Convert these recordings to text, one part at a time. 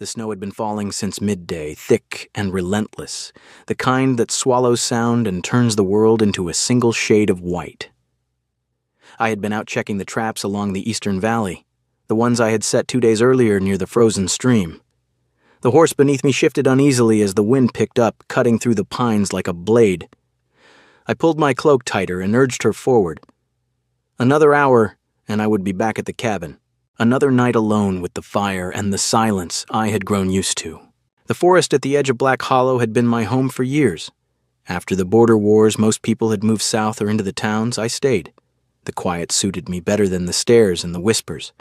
The snow had been falling since midday, thick and relentless, the kind that swallows sound and turns the world into a single shade of white. I had been out checking the traps along the eastern valley, the ones I had set 2 days earlier near the frozen stream. The horse beneath me shifted uneasily as the wind picked up, cutting through the pines like a blade. I pulled my cloak tighter and urged her forward. Another hour, and I would be back at the cabin. Another night alone with the fire and the silence I had grown used to. The forest at the edge of Black Hollow had been my home for years. After the border wars, most people had moved south or into the towns. I stayed. The quiet suited me better than the stares and the whispers.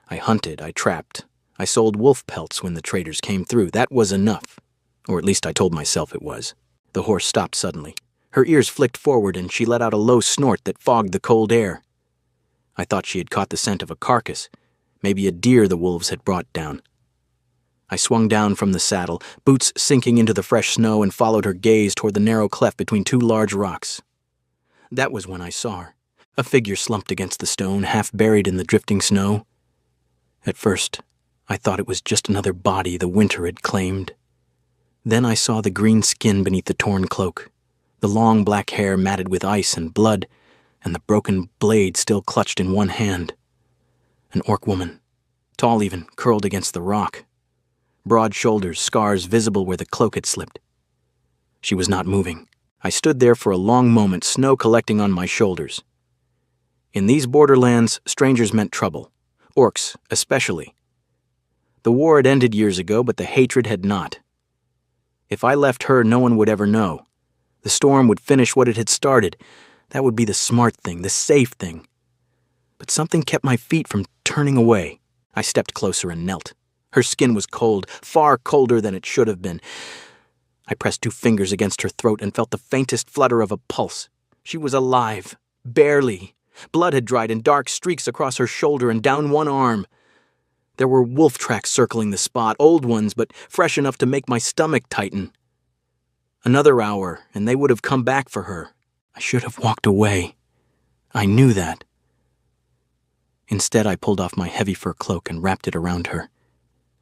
I hunted, I trapped. I sold wolf pelts when the traders came through. That was enough. Or at least I told myself it was. The horse stopped suddenly. Her ears flicked forward and she let out a low snort that fogged the cold air. I thought she had caught the scent of a carcass. Maybe a deer the wolves had brought down. I swung down from the saddle, boots sinking into the fresh snow, and followed her gaze toward the narrow cleft between two large rocks. That was when I saw her. A figure slumped against the stone, half buried in the drifting snow. At first, I thought it was just another body the winter had claimed. Then I saw the green skin beneath the torn cloak, the long black hair matted with ice and blood, and the broken blade still clutched in one hand. An orc woman, tall even, curled against the rock. Broad shoulders, scars visible where the cloak had slipped. She was not moving. I stood there for a long moment, snow collecting on my shoulders. In these borderlands, strangers meant trouble. Orcs, especially. The war had ended years ago, but the hatred had not. If I left her, no one would ever know. The storm would finish what it had started. That would be the smart thing, the safe thing. But something kept my feet from turning away. I stepped closer and knelt. Her skin was cold, far colder than it should have been. I pressed 2 fingers against her throat and felt the faintest flutter of a pulse. She was alive, barely. Blood had dried in dark streaks across her shoulder and down one arm. There were wolf tracks circling the spot, old ones, but fresh enough to make my stomach tighten. Another hour, and they would have come back for her. I should have walked away. I knew that. Instead, I pulled off my heavy fur cloak and wrapped it around her.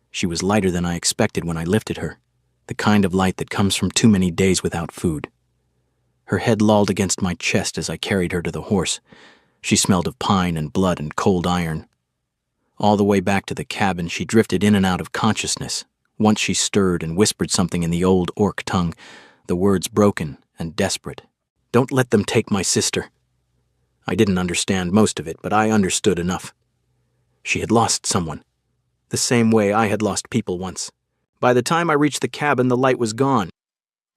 She was lighter than I expected when I lifted her, the kind of light that comes from too many days without food. Her head lolled against my chest as I carried her to the horse. She smelled of pine and blood and cold iron. All the way back to the cabin, she drifted in and out of consciousness. Once she stirred and whispered something in the old orc tongue, the words broken and desperate. "Don't let them take my sister." I didn't understand most of it, but I understood enough. She had lost someone, the same way I had lost people once. By the time I reached the cabin, the light was gone.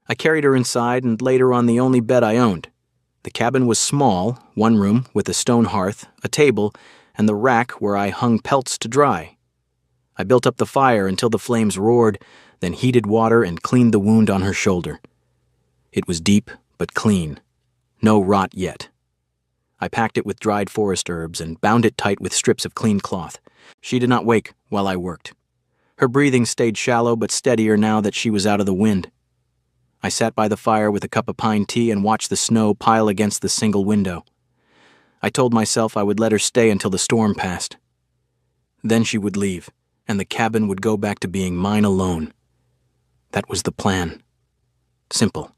I carried her inside and laid her on the only bed I owned. The cabin was small, 1 room with a stone hearth, a table, and the rack where I hung pelts to dry. I built up the fire until the flames roared, then heated water and cleaned the wound on her shoulder. It was deep but clean. No rot yet. I packed it with dried forest herbs and bound it tight with strips of clean cloth. She did not wake while I worked. Her breathing stayed shallow but steadier now that she was out of the wind. I sat by the fire with a cup of pine tea and watched the snow pile against the single window. I told myself I would let her stay until the storm passed. Then she would leave, and the cabin would go back to being mine alone. That was the plan. Simple.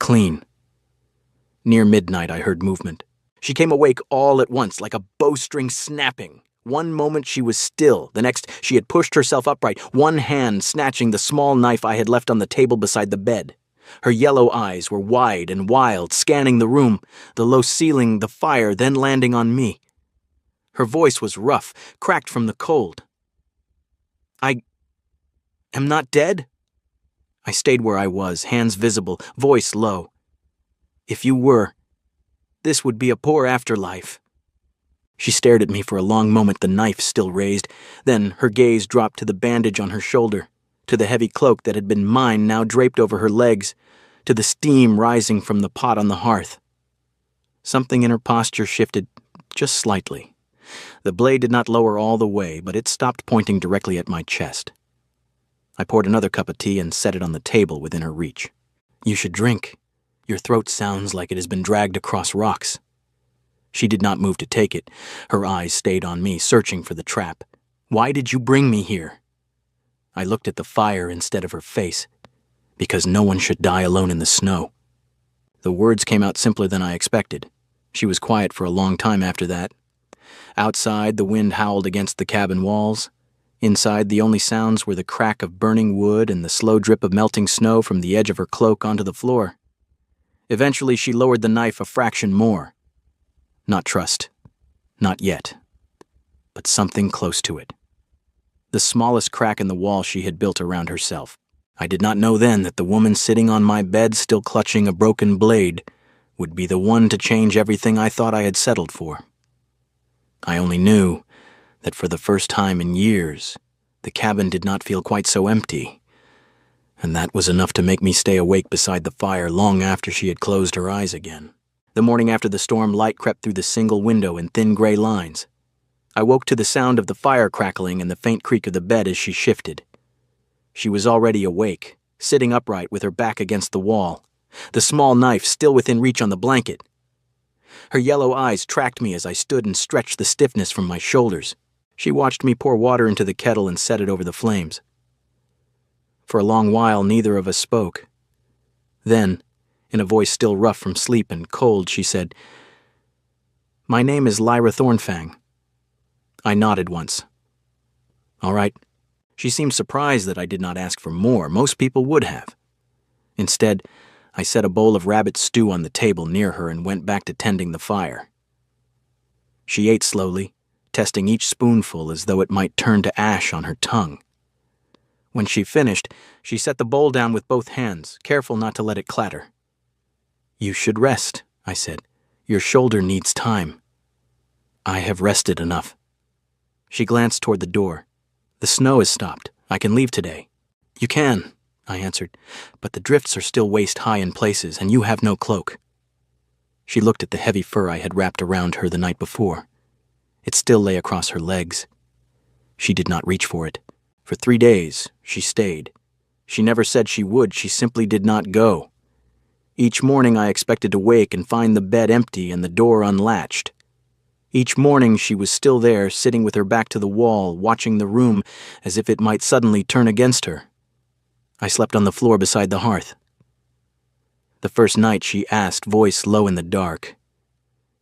Clean. Near midnight, I heard movement. She came awake all at once, like a bowstring snapping. One moment she was still, the next she had pushed herself upright, one hand snatching the small knife I had left on the table beside the bed. Her yellow eyes were wide and wild, scanning the room, the low ceiling, the fire, then landing on me. Her voice was rough, cracked from the cold. "I am not dead?" I stayed where I was, hands visible, voice low. "If you were, this would be a poor afterlife." She stared at me for a long moment, the knife still raised. Then her gaze dropped to the bandage on her shoulder, to the heavy cloak that had been mine now draped over her legs, to the steam rising from the pot on the hearth. Something in her posture shifted just slightly. The blade did not lower all the way, but it stopped pointing directly at my chest. I poured another cup of tea and set it on the table within her reach. "You should drink. Your throat sounds like it has been dragged across rocks." She did not move to take it. Her eyes stayed on me, searching for the trap. "Why did you bring me here?" I looked at the fire instead of her face, because no one should die alone in the snow. The words came out simpler than I expected. She was quiet for a long time after that. Outside, the wind howled against the cabin walls. Inside, the only sounds were the crack of burning wood and the slow drip of melting snow from the edge of her cloak onto the floor. Eventually, she lowered the knife a fraction more. Not trust. Not yet. But something close to it. The smallest crack in the wall she had built around herself. I did not know then that the woman sitting on my bed, still clutching a broken blade, would be the one to change everything I thought I had settled for. I only knew that for the first time in years, the cabin did not feel quite so empty, and that was enough to make me stay awake beside the fire long after she had closed her eyes again. The morning after the storm, light crept through the single window in thin gray lines. I woke to the sound of the fire crackling and the faint creak of the bed as she shifted. She was already awake, sitting upright with her back against the wall, the small knife still within reach on the blanket. Her yellow eyes tracked me as I stood and stretched the stiffness from my shoulders. She watched me pour water into the kettle and set it over the flames. For a long while, neither of us spoke. Then, in a voice still rough from sleep and cold, she said, "My name is Lyra Thornfang." I nodded once. "All right." She seemed surprised that I did not ask for more. Most people would have. Instead, I set a bowl of rabbit stew on the table near her and went back to tending the fire. She ate slowly, testing each spoonful as though it might turn to ash on her tongue. When she finished, she set the bowl down with both hands, careful not to let it clatter. "You should rest," I said. "Your shoulder needs time." "I have rested enough." She glanced toward the door. "The snow has stopped. I can leave today." "You can," I answered, "but the drifts are still waist-high in places, and you have no cloak." She looked at the heavy fur I had wrapped around her the night before. It still lay across her legs. She did not reach for it. For 3 days, she stayed. She never said she would. She simply did not go. Each morning I expected to wake and find the bed empty and the door unlatched. Each morning she was still there, sitting with her back to the wall, watching the room as if it might suddenly turn against her. I slept on the floor beside the hearth. The first night she asked, voice low in the dark,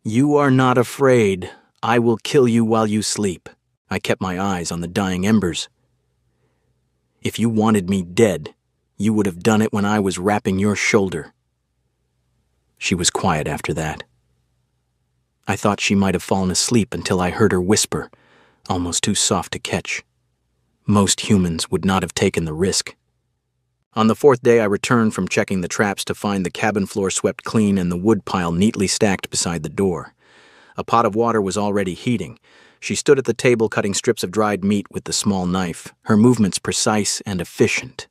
"You are not afraid. I will kill you while you sleep." I kept my eyes on the dying embers. "If you wanted me dead, you would have done it when I was wrapping your shoulder." She was quiet after that. I thought she might have fallen asleep until I heard her whisper, almost too soft to catch. Most humans would not have taken the risk. On the 4th day, I returned from checking the traps to find the cabin floor swept clean and the wood pile neatly stacked beside the door. A pot of water was already heating. She stood at the table cutting strips of dried meat with the small knife, her movements precise and efficient.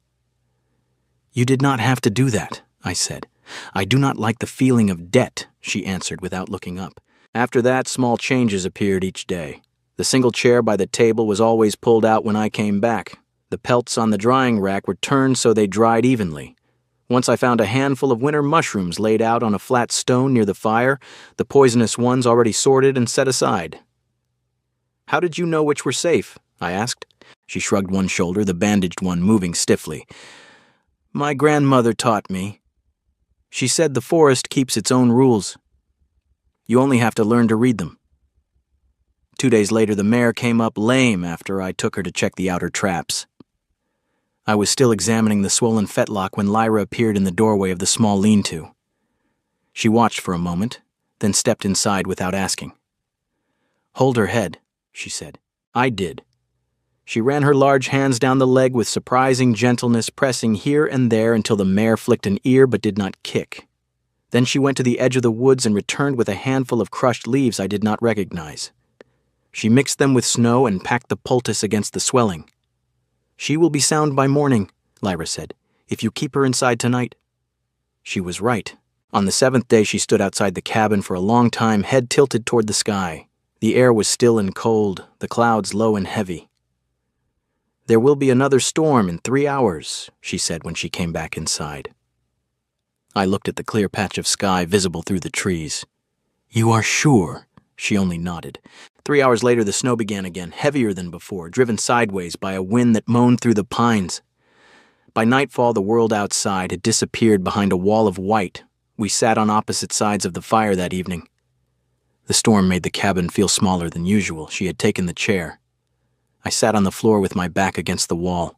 "You did not have to do that," I said. "I do not like the feeling of debt," she answered without looking up. After that, small changes appeared each day. The single chair by the table was always pulled out when I came back. The pelts on the drying rack were turned so they dried evenly. Once I found a handful of winter mushrooms laid out on a flat stone near the fire, the poisonous ones already sorted and set aside. "How did you know which were safe?" I asked. She shrugged one shoulder, the bandaged one moving stiffly. "My grandmother taught me. She said the forest keeps its own rules. You only have to learn to read them." 2 days later, the mare came up lame after I took her to check the outer traps. I was still examining the swollen fetlock when Lyra appeared in the doorway of the small lean-to. She watched for a moment, then stepped inside without asking. "Hold her head," she said. I did. She ran her large hands down the leg with surprising gentleness, pressing here and there until the mare flicked an ear but did not kick. Then she went to the edge of the woods and returned with a handful of crushed leaves I did not recognize. She mixed them with snow and packed the poultice against the swelling. "She will be sound by morning," Lyra said, "if you keep her inside tonight." She was right. On the 7th day she stood outside the cabin for a long time, head tilted toward the sky. The air was still and cold, the clouds low and heavy. "There will be another storm in 3 hours," she said when she came back inside. I looked at the clear patch of sky visible through the trees. "You are sure?" She only nodded. 3 hours later, the snow began again, heavier than before, driven sideways by a wind that moaned through the pines. By nightfall, the world outside had disappeared behind a wall of white. We sat on opposite sides of the fire that evening. The storm made the cabin feel smaller than usual. She had taken the chair. I sat on the floor with my back against the wall.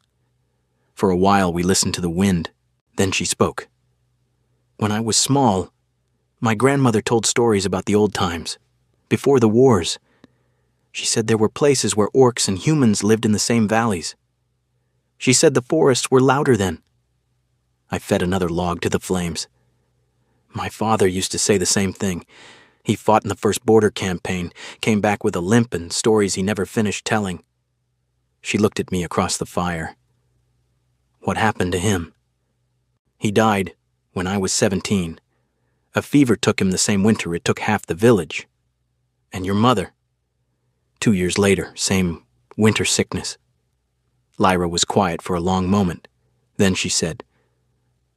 For a while, we listened to the wind. Then she spoke. When I was small, my grandmother told stories about the old times, before the wars. She said there were places where orcs and humans lived in the same valleys. She said the forests were louder then. I fed another log to the flames. My father used to say the same thing. He fought in the first border campaign, came back with a limp and stories he never finished telling. She looked at me across the fire. What happened to him? He died when I was 17. A fever took him the same winter it took half the village. And your mother? 2 years later, same winter sickness. Lyra was quiet for a long moment. Then she said,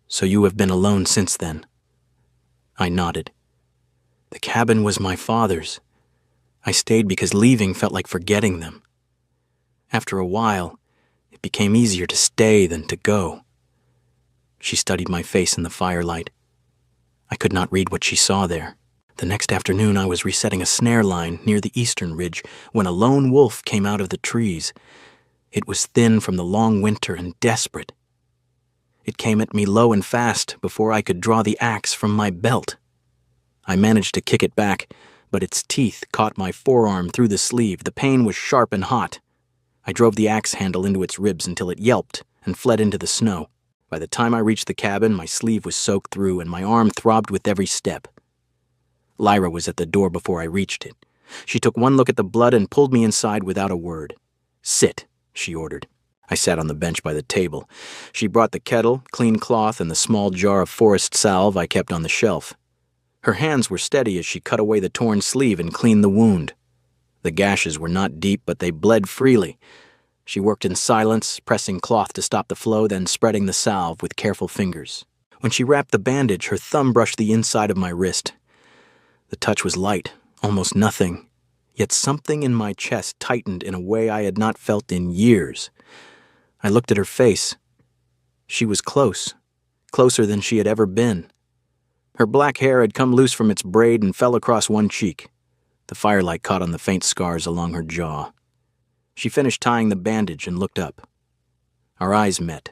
"So you have been alone since then?" I nodded. The cabin was my father's. I stayed because leaving felt like forgetting them. After a while, it became easier to stay than to go. She studied my face in the firelight. I could not read what she saw there. The next afternoon, I was resetting a snare line near the eastern ridge when a lone wolf came out of the trees. It was thin from the long winter and desperate. It came at me low and fast before I could draw the axe from my belt. I managed to kick it back, but its teeth caught my forearm through the sleeve. The pain was sharp and hot. I drove the axe handle into its ribs until it yelped and fled into the snow. By the time I reached the cabin, my sleeve was soaked through and my arm throbbed with every step. Lyra was at the door before I reached it. She took one look at the blood and pulled me inside without a word. "Sit," she ordered. I sat on the bench by the table. She brought the kettle, clean cloth, and the small jar of forest salve I kept on the shelf. Her hands were steady as she cut away the torn sleeve and cleaned the wound. The gashes were not deep, but they bled freely. She worked in silence, pressing cloth to stop the flow, then spreading the salve with careful fingers. When she wrapped the bandage, her thumb brushed the inside of my wrist. The touch was light, almost nothing, yet something in my chest tightened in a way I had not felt in years. I looked at her face. She was close, closer than she had ever been. Her black hair had come loose from its braid and fell across one cheek. The firelight caught on the faint scars along her jaw. She finished tying the bandage and looked up. Our eyes met.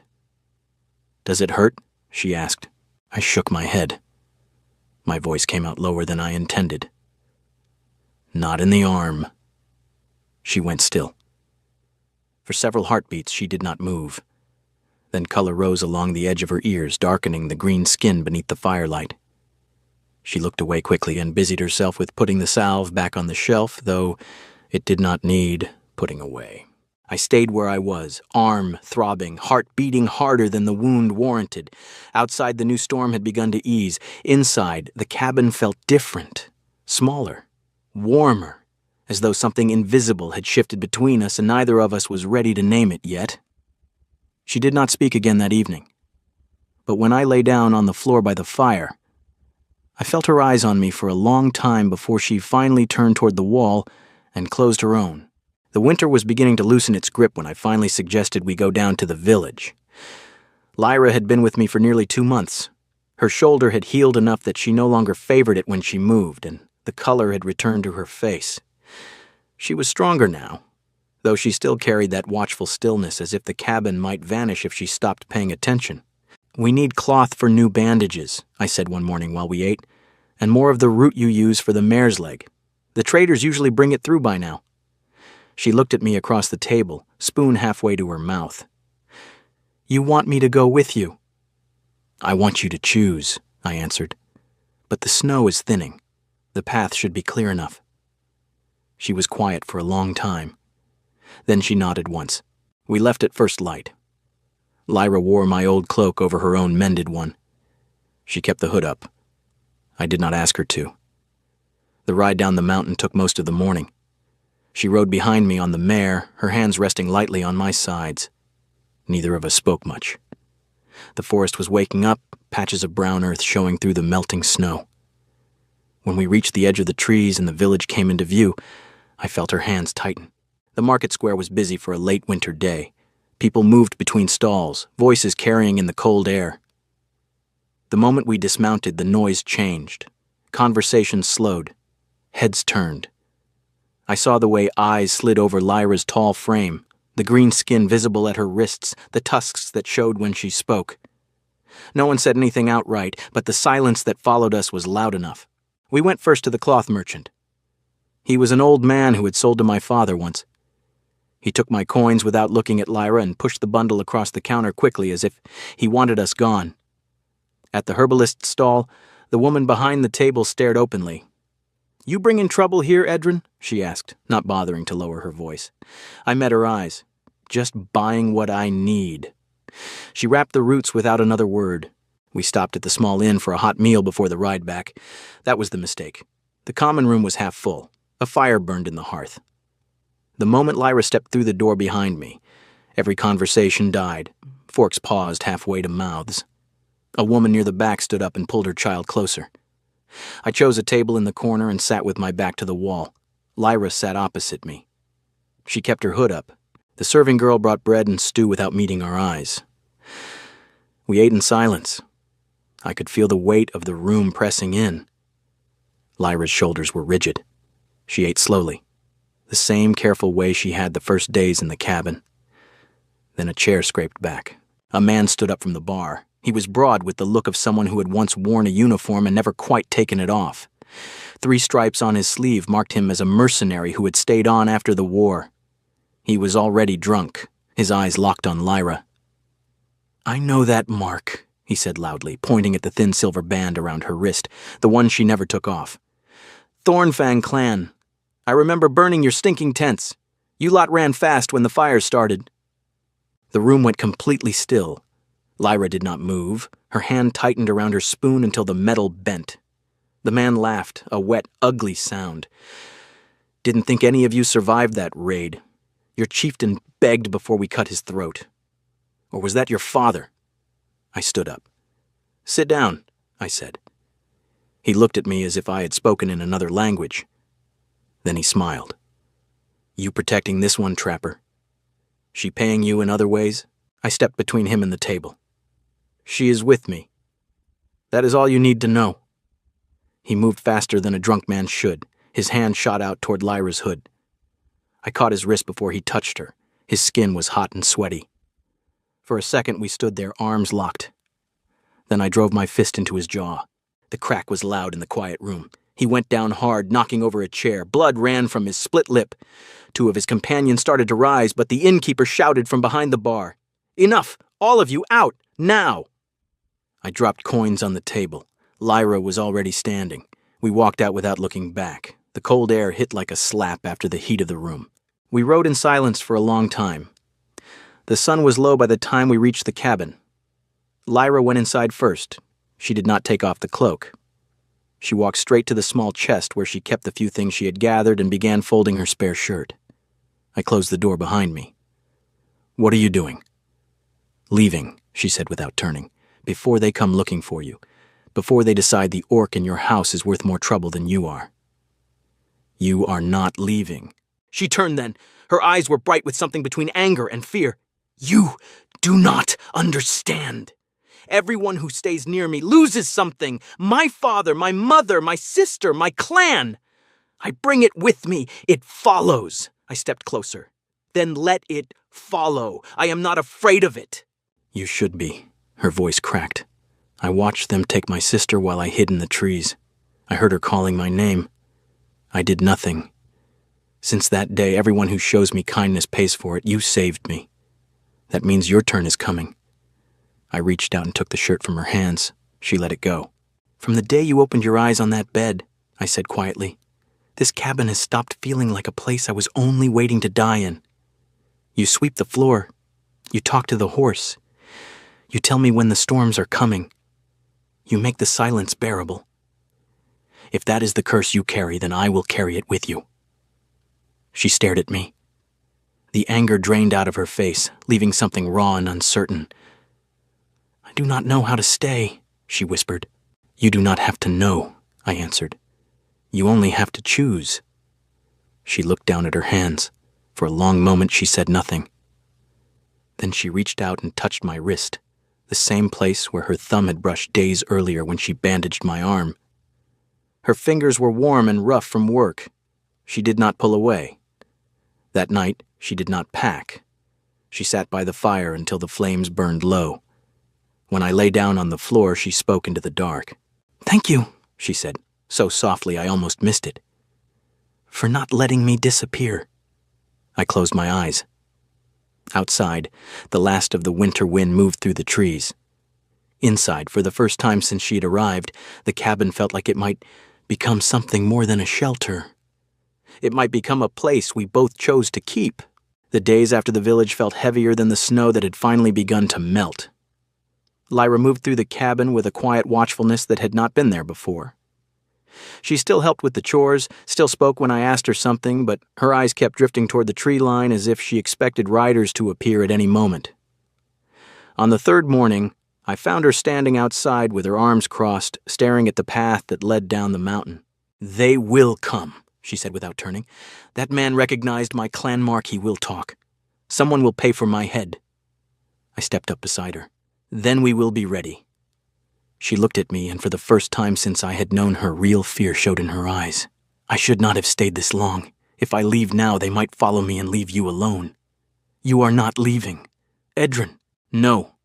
"Does it hurt?" she asked. I shook my head. My voice came out lower than I intended. "Not in the arm." She went still. For several heartbeats, she did not move. Then color rose along the edge of her ears, darkening the green skin beneath the firelight. She looked away quickly and busied herself with putting the salve back on the shelf, though it did not need putting away. I stayed where I was, arm throbbing, heart beating harder than the wound warranted. Outside, the new storm had begun to ease. Inside, the cabin felt different, smaller, warmer, as though something invisible had shifted between us and neither of us was ready to name it yet. She did not speak again that evening. But when I lay down on the floor by the fire, I felt her eyes on me for a long time before she finally turned toward the wall and closed her own. The winter was beginning to loosen its grip when I finally suggested we go down to the village. Lyra had been with me for nearly 2 months. Her shoulder had healed enough that she no longer favored it when she moved, and the color had returned to her face. She was stronger now, though she still carried that watchful stillness as if the cabin might vanish if she stopped paying attention. "We need cloth for new bandages," I said one morning while we ate, "and more of the root you use for the mare's leg. The traders usually bring it through by now." She looked at me across the table, spoon halfway to her mouth. "You want me to go with you?" "I want you to choose," I answered. "But the snow is thinning. The path should be clear enough." She was quiet for a long time. Then she nodded once. We left at first light. Lyra wore my old cloak over her own mended one. She kept the hood up. I did not ask her to. The ride down the mountain took most of the morning. She rode behind me on the mare, her hands resting lightly on my sides. Neither of us spoke much. The forest was waking up, patches of brown earth showing through the melting snow. When we reached the edge of the trees and the village came into view, I felt her hands tighten. The market square was busy for a late winter day. People moved between stalls, voices carrying in the cold air. The moment we dismounted, the noise changed. Conversation slowed. Heads turned. I saw the way eyes slid over Lyra's tall frame, the green skin visible at her wrists, the tusks that showed when she spoke. No one said anything outright, but the silence that followed us was loud enough. We went first to the cloth merchant. He was an old man who had sold to my father once. He took my coins without looking at Lyra and pushed the bundle across the counter quickly as if he wanted us gone. At the herbalist's stall, the woman behind the table stared openly. "You bringin' trouble here, Edrin?" she asked, not bothering to lower her voice. I met her eyes. "Just buying what I need." She wrapped the roots without another word. We stopped at the small inn for a hot meal before the ride back. That was the mistake. The common room was half full. A fire burned in the hearth. The moment Lyra stepped through the door behind me, every conversation died. Forks paused halfway to mouths. A woman near the back stood up and pulled her child closer. I chose a table in the corner and sat with my back to the wall. Lyra sat opposite me. She kept her hood up. The serving girl brought bread and stew without meeting our eyes. We ate in silence. I could feel the weight of the room pressing in. Lyra's shoulders were rigid. She ate slowly, the same careful way she had the first days in the cabin. Then a chair scraped back. A man stood up from the bar. He was broad with the look of someone who had once worn a uniform and never quite taken it off. 3 stripes on his sleeve marked him as a mercenary who had stayed on after the war. He was already drunk, his eyes locked on Lyra. "I know that mark," he said loudly, pointing at the thin silver band around her wrist, the one she never took off. "Thornfang clan. I remember burning your stinking tents. You lot ran fast when the fires started." The room went completely still. Lyra did not move. Her hand tightened around her spoon until the metal bent. The man laughed, a wet, ugly sound. "Didn't think any of you survived that raid. Your chieftain begged before we cut his throat. Or was that your father?" I stood up. "Sit down," I said. He looked at me as if I had spoken in another language. Then he smiled. "You protecting this one, Trapper? She paying you in other ways?" I stepped between him and the table. "She is with me. That is all you need to know." He moved faster than a drunk man should. His hand shot out toward Lyra's hood. I caught his wrist before he touched her. His skin was hot and sweaty. For a second we stood there, arms locked. Then I drove my fist into his jaw. The crack was loud in the quiet room. He went down hard, knocking over a chair. Blood ran from his split lip. 2 of his companions started to rise, but the innkeeper shouted from behind the bar, "Enough! All of you out! Now!" I dropped coins on the table. Lyra was already standing. We walked out without looking back. The cold air hit like a slap after the heat of the room. We rode in silence for a long time. The sun was low by the time we reached the cabin. Lyra went inside first. She did not take off the cloak. She walked straight to the small chest where she kept the few things she had gathered and began folding her spare shirt. I closed the door behind me. "What are you doing?" "Leaving," she said without turning, "before they come looking for you, before they decide the orc in your house is worth more trouble than you are." "You are not leaving." She turned then. Her eyes were bright with something between anger and fear. "You do not understand. Everyone who stays near me loses something. My father, my mother, my sister, my clan. I bring it with me. It follows." I stepped closer. "Then let it follow. I am not afraid of it." "You should be." Her voice cracked. "I watched them take my sister while I hid in the trees. I heard her calling my name. I did nothing. Since that day, everyone who shows me kindness pays for it. You saved me. That means your turn is coming." I reached out and took the shirt from her hands. She let it go. "From the day you opened your eyes on that bed," I said quietly, "this cabin has stopped feeling like a place I was only waiting to die in. You sweep the floor. You talk to the horse. You tell me when the storms are coming. You make the silence bearable. If that is the curse you carry, then I will carry it with you." She stared at me. The anger drained out of her face, leaving something raw and uncertain. "I do not know how to stay," she whispered. "You do not have to know," I answered. You only have to choose." She looked down at her hands. For a long moment she said nothing. Then she reached out and touched my wrist, the same place where her thumb had brushed days earlier when she bandaged my arm. Her fingers were warm and rough from work. She did not pull away. That night, she did not pack. She sat by the fire until the flames burned low. When I lay down on the floor, she spoke into the dark. "Thank you," she said, so softly I almost missed it, "for not letting me disappear." I closed my eyes. Outside, the last of the winter wind moved through the trees. Inside, for the first time since she'd arrived, the cabin felt like it might become something more than a shelter. It might become a place we both chose to keep. The days after the village felt heavier than the snow that had finally begun to melt. Lyra moved through the cabin with a quiet watchfulness that had not been there before. She still helped with the chores, still spoke when I asked her something, but her eyes kept drifting toward the tree line as if she expected riders to appear at any moment. On the third morning, I found her standing outside with her arms crossed, staring at the path that led down the mountain. "They will come," she said without turning. "That man recognized my clan mark. He will talk. Someone will pay for my head." I stepped up beside her. "Then we will be ready." She looked at me, and for the first time since I had known her, real fear showed in her eyes. "I should not have stayed this long. If I leave now, they might follow me and leave you alone." "You are not leaving." "Edrin." "No."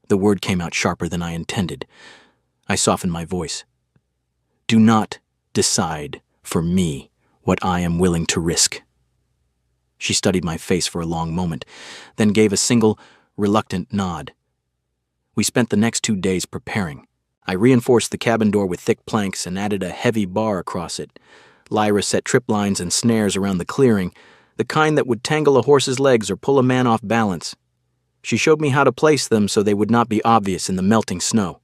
The word came out sharper than I intended. I softened my voice. "Do not decide for me what I am willing to risk." She studied my face for a long moment, then gave a single, reluctant nod. We spent the next 2 days preparing. I reinforced the cabin door with thick planks and added a heavy bar across it. Lyra set trip lines and snares around the clearing, the kind that would tangle a horse's legs or pull a man off balance. She showed me how to place them so they would not be obvious in the melting snow.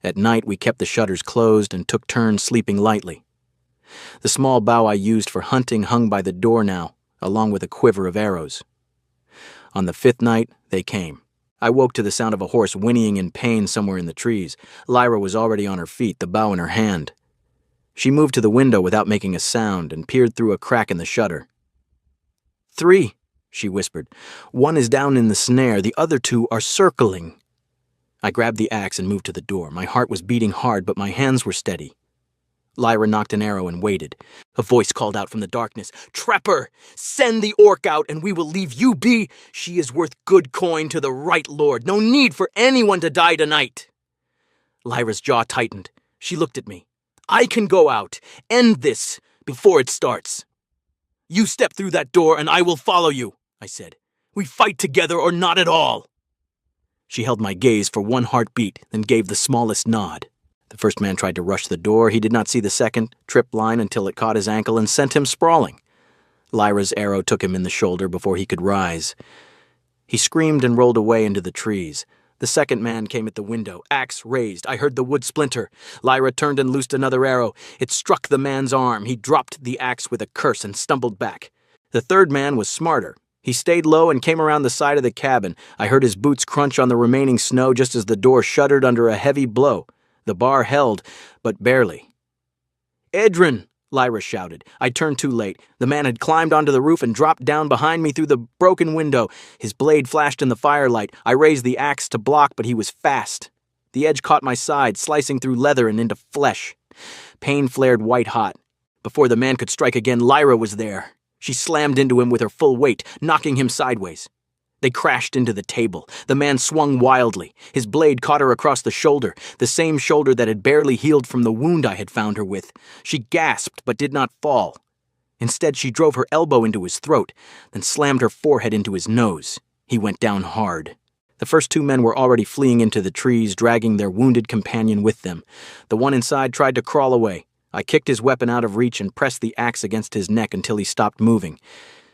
At night, we kept the shutters closed and took turns sleeping lightly. The small bow I used for hunting hung by the door now, along with a quiver of arrows. On the 5th night, they came. I woke to the sound of a horse whinnying in pain somewhere in the trees. Lyra was already on her feet, the bow in her hand. She moved to the window without making a sound and peered through a crack in the shutter. "3," she whispered. "One is down in the snare. The other 2 are circling." I grabbed the axe and moved to the door. My heart was beating hard, but my hands were steady. Lyra knocked an arrow and waited. A voice called out from the darkness, "Trapper, send the orc out and we will leave you be. She is worth good coin to the right lord. No need for anyone to die tonight." Lyra's jaw tightened. She looked at me. "I can go out. End this before it starts." "You step through that door and I will follow you," I said. "We fight together or not at all." She held my gaze for one heartbeat, then gave the smallest nod. The first man tried to rush the door. He did not see the second trip line until it caught his ankle and sent him sprawling. Lyra's arrow took him in the shoulder before he could rise. He screamed and rolled away into the trees. The second man came at the window, axe raised. I heard the wood splinter. Lyra turned and loosed another arrow. It struck the man's arm. He dropped the axe with a curse and stumbled back. The third man was smarter. He stayed low and came around the side of the cabin. I heard his boots crunch on the remaining snow just as the door shuddered under a heavy blow. The bar held, but barely. "Edrin!" Lyra shouted. I turned too late. The man had climbed onto the roof and dropped down behind me through the broken window. His blade flashed in the firelight. I raised the axe to block, but he was fast. The edge caught my side, slicing through leather and into flesh. Pain flared white-hot. Before the man could strike again, Lyra was there. She slammed into him with her full weight, knocking him sideways. They crashed into the table. The man swung wildly. His blade caught her across the shoulder, the same shoulder that had barely healed from the wound I had found her with. She gasped but did not fall. Instead, she drove her elbow into his throat, then slammed her forehead into his nose. He went down hard. The first 2 men were already fleeing into the trees, dragging their wounded companion with them. The one inside tried to crawl away. I kicked his weapon out of reach and pressed the axe against his neck until he stopped moving.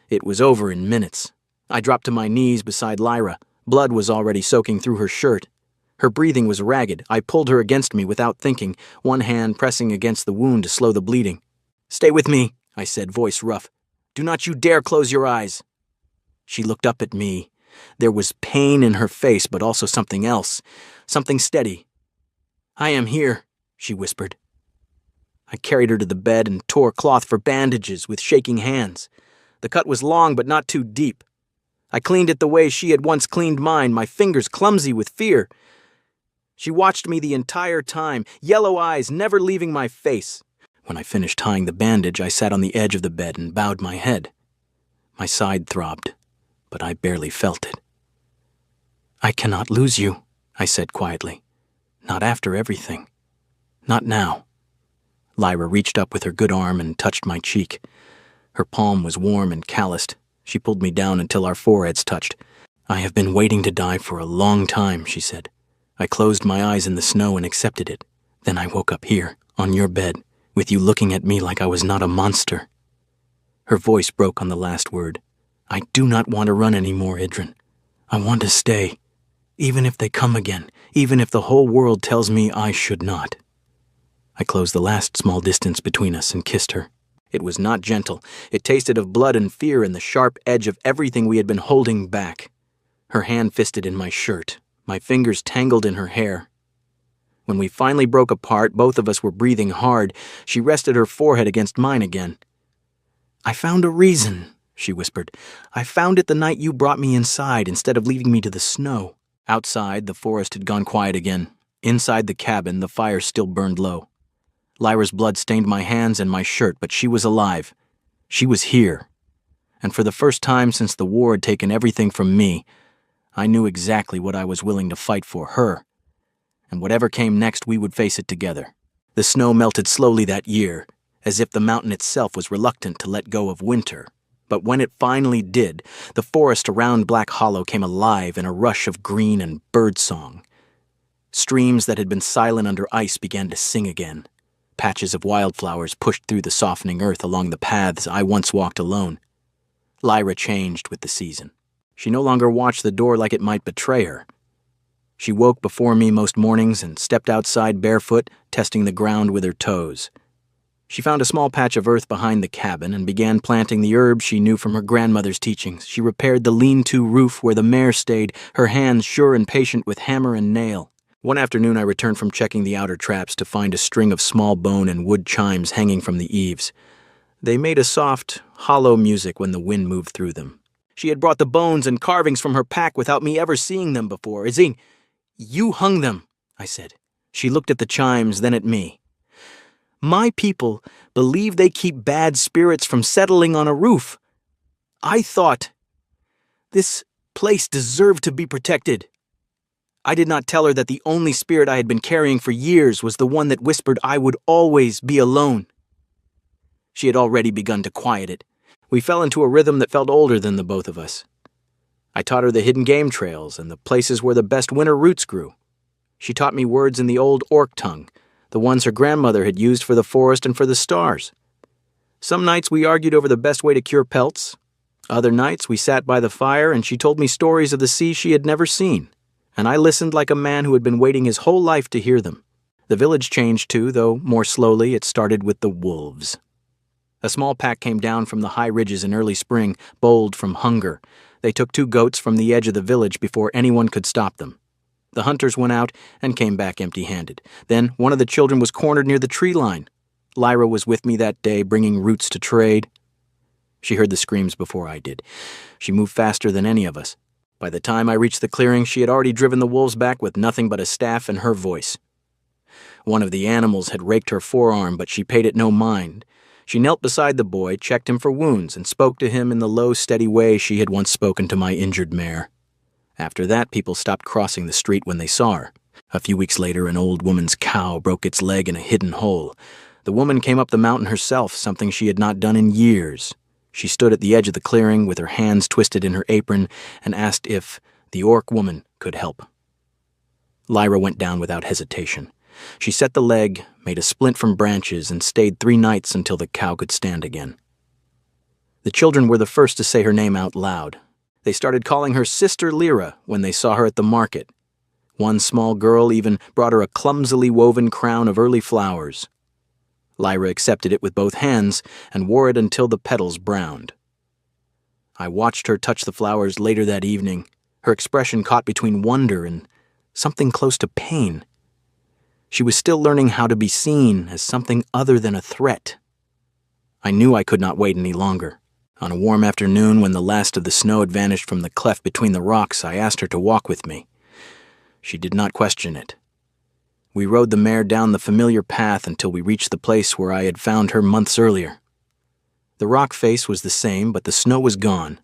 It was over in minutes. I dropped to my knees beside Lyra. Blood was already soaking through her shirt. Her breathing was ragged. I pulled her against me without thinking, one hand pressing against the wound to slow the bleeding. "Stay with me," I said, voice rough. "Do not you dare close your eyes." She looked up at me. There was pain in her face, but also something else, something steady. "I am here," she whispered. I carried her to the bed and tore cloth for bandages with shaking hands. The cut was long but not too deep. I cleaned it the way she had once cleaned mine, my fingers clumsy with fear. She watched me the entire time, yellow eyes never leaving my face. When I finished tying the bandage, I sat on the edge of the bed and bowed my head. My side throbbed, but I barely felt it. "I cannot lose you," I said quietly. "Not after everything. Not now." Lyra reached up with her good arm and touched my cheek. Her palm was warm and calloused. She pulled me down until our foreheads touched. "I have been waiting to die for a long time," she said. "I closed my eyes in the snow and accepted it. Then I woke up here, on your bed, with you looking at me like I was not a monster." Her voice broke on the last word. "I do not want to run anymore, Idrin. I want to stay. Even if they come again, even if the whole world tells me I should not." I closed the last small distance between us and kissed her. It was not gentle. It tasted of blood and fear and the sharp edge of everything we had been holding back. Her hand fisted in my shirt, my fingers tangled in her hair. When we finally broke apart, both of us were breathing hard. She rested her forehead against mine again. "I found a reason," she whispered. "I found it the night you brought me inside instead of leaving me to the snow." Outside, the forest had gone quiet again. Inside the cabin, the fire still burned low. Lyra's blood stained my hands and my shirt, but she was alive. She was here. And for the first time since the war had taken everything from me, I knew exactly what I was willing to fight for her. And whatever came next, we would face it together. The snow melted slowly that year, as if the mountain itself was reluctant to let go of winter. But when it finally did, the forest around Black Hollow came alive in a rush of green and birdsong. Streams that had been silent under ice began to sing again. Patches of wildflowers pushed through the softening earth along the paths I once walked alone. Lyra changed with the season. She no longer watched the door like it might betray her. She woke before me most mornings and stepped outside barefoot, testing the ground with her toes. She found a small patch of earth behind the cabin and began planting the herbs she knew from her grandmother's teachings. She repaired the lean-to roof where the mare stayed, her hands sure and patient with hammer and nail. One afternoon I returned from checking the outer traps to find a string of small bone and wood chimes hanging from the eaves. They made a soft, hollow music when the wind moved through them. She had brought the bones and carvings from her pack without me ever seeing them before. "Izine, you hung them," I said. She looked at the chimes, then at me. "My people believe they keep bad spirits from settling on a roof. I thought this place deserved to be protected." I did not tell her that the only spirit I had been carrying for years was the one that whispered I would always be alone. She had already begun to quiet it. We fell into a rhythm that felt older than the both of us. I taught her the hidden game trails and the places where the best winter roots grew. She taught me words in the old orc tongue, the ones her grandmother had used for the forest and for the stars. Some nights we argued over the best way to cure pelts. Other nights we sat by the fire and she told me stories of the sea she had never seen. And I listened like a man who had been waiting his whole life to hear them. The village changed too, though more slowly. It started with the wolves. A small pack came down from the high ridges in early spring, bold from hunger. They took 2 goats from the edge of the village before anyone could stop them. The hunters went out and came back empty-handed. Then one of the children was cornered near the tree line. Lyra was with me that day, bringing roots to trade. She heard the screams before I did. She moved faster than any of us. By the time I reached the clearing, she had already driven the wolves back with nothing but a staff and her voice. One of the animals had raked her forearm, but she paid it no mind. She knelt beside the boy, checked him for wounds, and spoke to him in the low, steady way she had once spoken to my injured mare. After that, people stopped crossing the street when they saw her. A few weeks later, an old woman's cow broke its leg in a hidden hole. The woman came up the mountain herself, something she had not done in years. She stood at the edge of the clearing with her hands twisted in her apron and asked if the orc woman could help. Lyra went down without hesitation. She set the leg, made a splint from branches, and stayed 3 nights until the cow could stand again. The children were the first to say her name out loud. They started calling her Sister Lyra when they saw her at the market. One small girl even brought her a clumsily woven crown of early flowers. Lyra accepted it with both hands and wore it until the petals browned. I watched her touch the flowers later that evening, her expression caught between wonder and something close to pain. She was still learning how to be seen as something other than a threat. I knew I could not wait any longer. On a warm afternoon, when the last of the snow had vanished from the cleft between the rocks, I asked her to walk with me. She did not question it. We rode the mare down the familiar path until we reached the place where I had found her months earlier. The rock face was the same, but the snow was gone.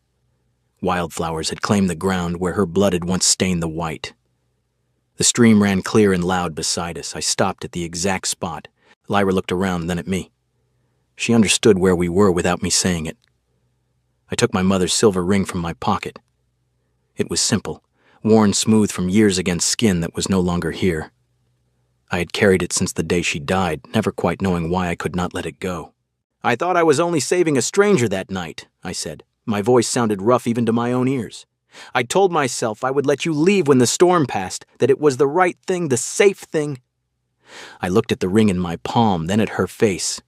Wildflowers had claimed the ground where her blood had once stained the white. The stream ran clear and loud beside us. I stopped at the exact spot. Lyra looked around, then at me. She understood where we were without me saying it. I took my mother's silver ring from my pocket. It was simple, worn smooth from years against skin that was no longer here. I had carried it since the day she died, never quite knowing why I could not let it go. "I thought I was only saving a stranger that night," I said. My voice sounded rough even to my own ears. "I told myself I would let you leave when the storm passed, that it was the right thing, the safe thing." I looked at the ring in my palm, then at her face.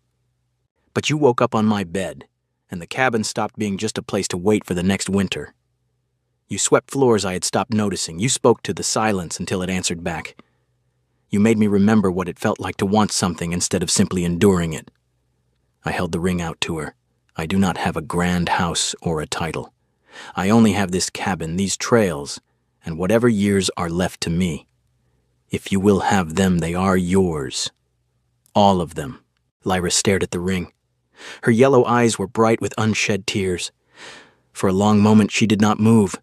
"But you woke up on my bed, and the cabin stopped being just a place to wait for the next winter. You swept floors I had stopped noticing. You spoke to the silence until it answered back. You made me remember what it felt like to want something instead of simply enduring it." I held the ring out to her. "I do not have a grand house or a title. I only have this cabin, these trails, and whatever years are left to me. If you will have them, they are yours. All of them." Lyra stared at the ring. Her yellow eyes were bright with unshed tears. For a long moment she did not move.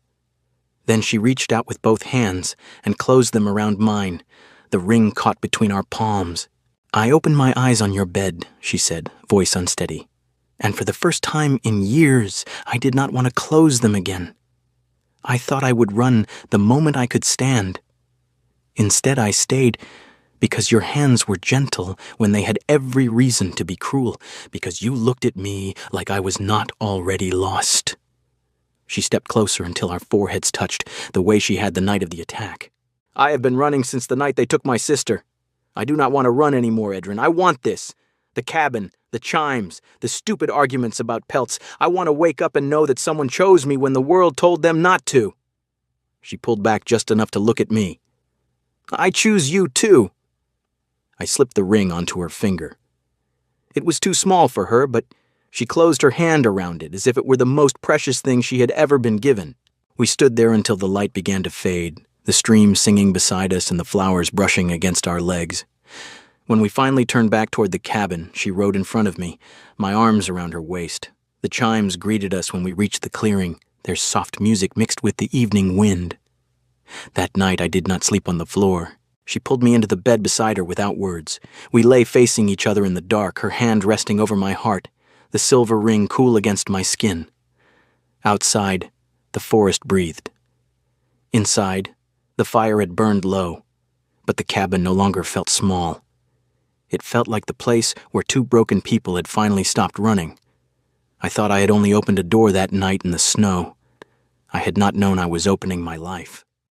Then she reached out with both hands and closed them around mine. The ring caught between our palms. "I opened my eyes on your bed," she said, voice unsteady. "And for the first time in years, I did not want to close them again. I thought I would run the moment I could stand. Instead, I stayed because your hands were gentle when they had every reason to be cruel, because you looked at me like I was not already lost." She stepped closer until our foreheads touched, the way she had the night of the attack. "I have been running since the night they took my sister. I do not want to run anymore, Edrin. I want this. The cabin, the chimes, the stupid arguments about pelts. I want to wake up and know that someone chose me when the world told them not to." She pulled back just enough to look at me. "I choose you too." I slipped the ring onto her finger. It was too small for her, but she closed her hand around it as if it were the most precious thing she had ever been given. We stood there until the light began to fade, the stream singing beside us and the flowers brushing against our legs. When we finally turned back toward the cabin, she rode in front of me, my arms around her waist. The chimes greeted us when we reached the clearing, their soft music mixed with the evening wind. That night I did not sleep on the floor. She pulled me into the bed beside her without words. We lay facing each other in the dark, her hand resting over my heart, the silver ring cool against my skin. Outside, the forest breathed. Inside, the fire had burned low, but the cabin no longer felt small. It felt like the place where two broken people had finally stopped running. I thought I had only opened a door that night in the snow. I had not known I was opening my life.